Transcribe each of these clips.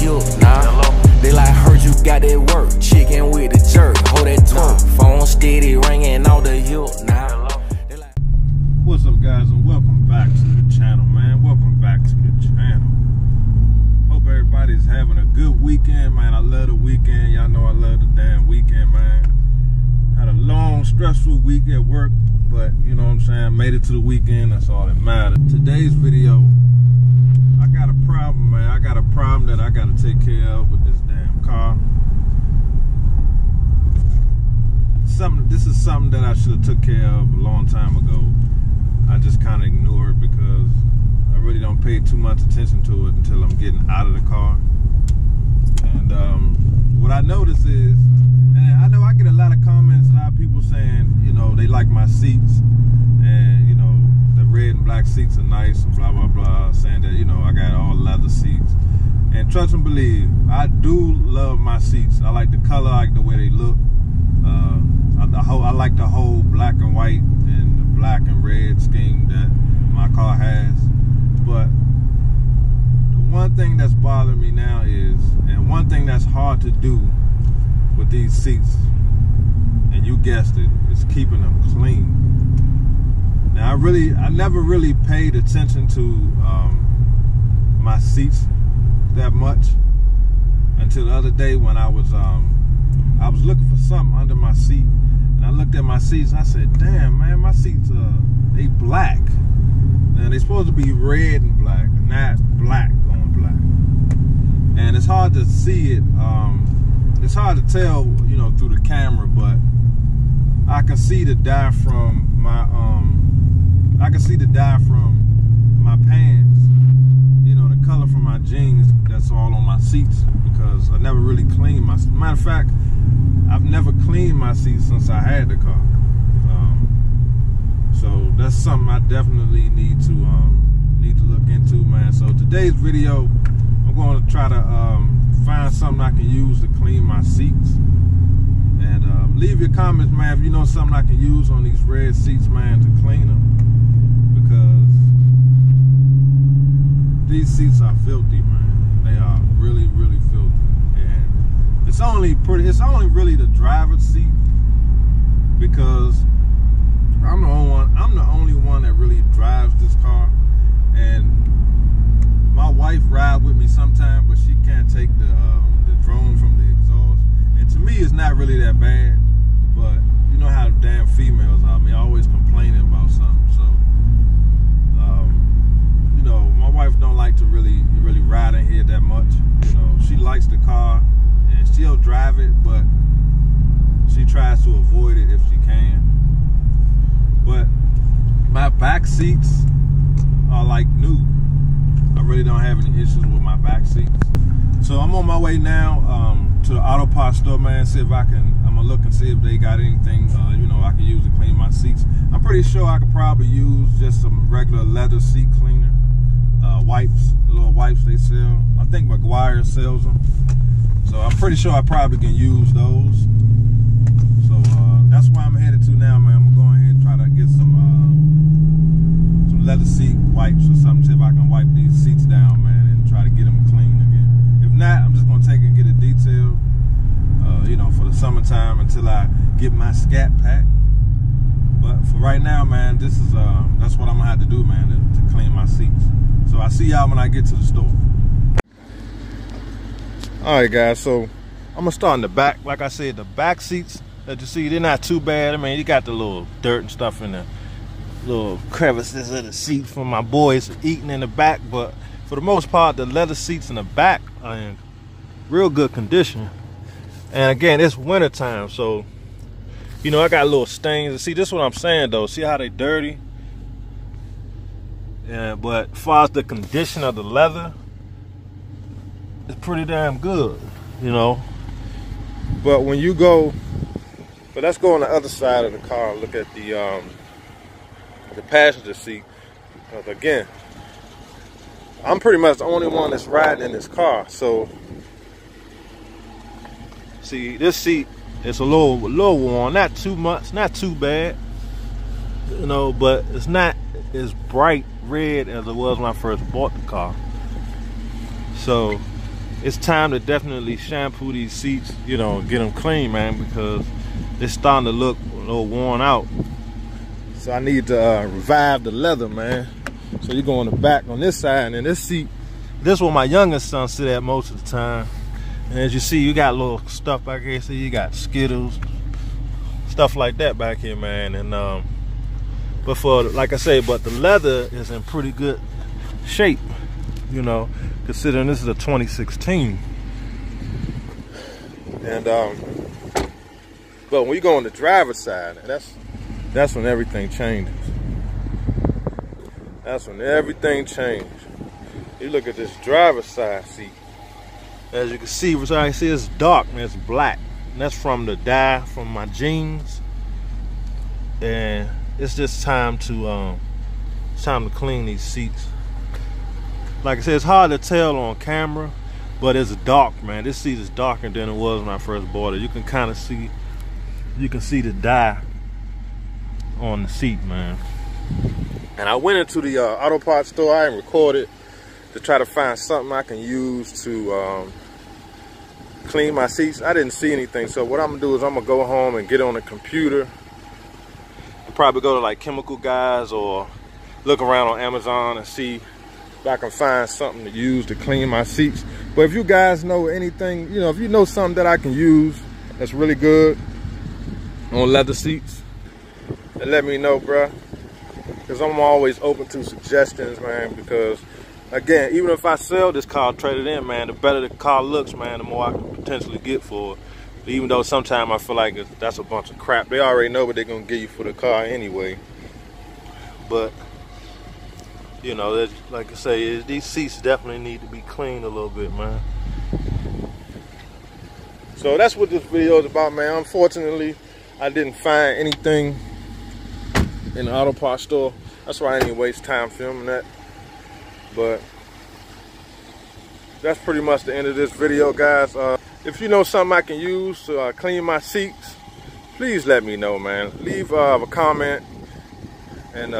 hill now. They like heard you got that work, chicken with the jerk, hold that twerk. Phone steady ringing all the hill now. What's up, guys, and welcome back to the channel, man. Welcome back to the channel. Hope everybody's having a good weekend, man. I love the weekend. Y'all know I love the damn weekend, man. Had a long, stressful week at work, but you know what I'm saying, made it to the weekend. That's all that matters. Today's video, I got a problem, man. I got a problem that I got to take care of with this damn car. This is something that I should have took care of a long time ago. I just kind of ignored because I really don't pay too much attention to it until I'm getting out of the car. And what I notice is, and I know I get a lot of comments, a lot of people saying, you know, they like my seats, and you know, the red and black seats are nice and blah blah blah, saying that, you know, I got all leather seats. And trust and believe, I do love my seats. I like the color, I like the way they look. I like the whole black and white and the black and red scheme that my car has. But the one thing that's bothering me now is, and one thing that's hard to do with these seats, and you guessed it, is keeping them clean. Now I never really paid attention to my seats that much until the other day when I was looking for something under my seat, and I looked at my seats and I said, damn, man, my seats they black. Now they're supposed to be red and black, not black on black. And it's hard to see it, it's hard to tell, you know, through the camera, but I can see the dye from my my pants, you know, the color from my jeans that's all on my seats, because I never really cleaned my, matter of fact, I've never cleaned my seats since I had the car. So that's something I definitely need to look into, man. So today's video, I'm going to try to find something I can use to clean my seats. And leave your comments, man, if you know something I can use on these red seats, man, to clean them, because these seats are filthy, man. They are really, really filthy. And it's only really the driver's seat, because I'm the only one that really drives this car, and my wife rides with me sometimes, but she can't take the drone from the exhaust. And to me, it's not really that bad, but you know how damn females are. I mean, always complaining about something. So, you know, my wife don't like to really ride in here that much. You know, she likes the car and she'll drive it, but she tries to avoid it if she can. But my back seats are like new. I really don't have any issues with my back seats. So I'm on my way now to the auto parts store, man. See if I'm gonna look and see if they got anything, you know, I can use to clean my seats. I'm pretty sure I could probably use just some regular leather seat cleaner, wipes, the little wipes they sell. I think McGuire sells them. So I'm pretty sure I probably can use those. So that's where I'm headed to now, man. I'm going ahead and try to get some leather seat wipes or something, see if I can wipe these seats down, man, and try to get them clean again. If not, I'm just gonna take it and get it detailed, you know, for the summertime until I get my scat pack. But for right now, man, this is that's what I'm gonna have to do, man, to clean my seats. So I'll see y'all when I get to the store. All right, guys, so I'm gonna start in the back. Like I said, the back seats that you see, they're not too bad. I mean, you got the little dirt and stuff in the little crevices of the seat from my boys eating in the back, but for the most part, the leather seats in the back are in real good condition. And again, it's winter time, so you know, I got little stains. And see, this is what I'm saying though. See how they dirty? Yeah, but as far as the condition of the leather, it's pretty damn good, you know. But when you go, but let's go on the other side of the car and look at the passenger seat. Because again, I'm pretty much the only one that's riding in this car. So see, this seat is a little worn, not too much, not too bad, you know, but it's not as bright red as it was when I first bought the car. So it's time to definitely shampoo these seats, you know, get them clean, man, because it's starting to look a little worn out. So I need to revive the leather, man. So you go on the back on this side, and then this seat, this is where my youngest son sit at most of the time. And as you see, you got little stuff back here. See, you got Skittles, stuff like that back here, man. And but for, like I say, but the leather is in pretty good shape, you know, considering this is a 2016. And but when you go on the driver's side, that's when everything changes. That's when everything changes. You look at this driver's side seat. As you can see, it's dark and it's black. And that's from the dye from my jeans. And it's just time to clean these seats. Like I said, it's hard to tell on camera, but it's dark, man. This seat is darker than it was when I first bought it. You can kind of see, you can see the dye on the seat, man. And I went into the auto parts store. I recorded to try to find something I can use to clean my seats. I didn't see anything, so what I'm gonna do is I'm gonna go home and get on the computer. I'll probably go to like Chemical Guys or look around on Amazon and see if I can find something to use to clean my seats. But if you guys know anything, you know, if you know something that I can use that's really good on leather seats, then let me know, bruh. Because I'm always open to suggestions, man, because again, even if I sell this car, trade it in, man, the better the car looks, man, the more I can potentially get for it. Even though sometimes I feel like that's a bunch of crap. They already know what they're going to give you for the car anyway. But, you know, like I say, these seats definitely need to be cleaned a little bit, man. So that's what this video is about, man. Unfortunately, I didn't find anything in the auto parts store. That's why I didn't waste time filming that. But that's pretty much the end of this video, guys. If you know something I can use to clean my seats, please let me know, man. Leave a comment and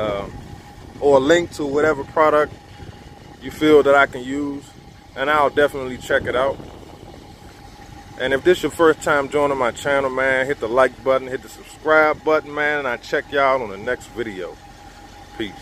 or a link to whatever product you feel that I can use, and I'll definitely check it out. And if this is your first time joining my channel, man, hit the like button, hit the subscribe button, man, and I'll check y'all on the next video. Peace.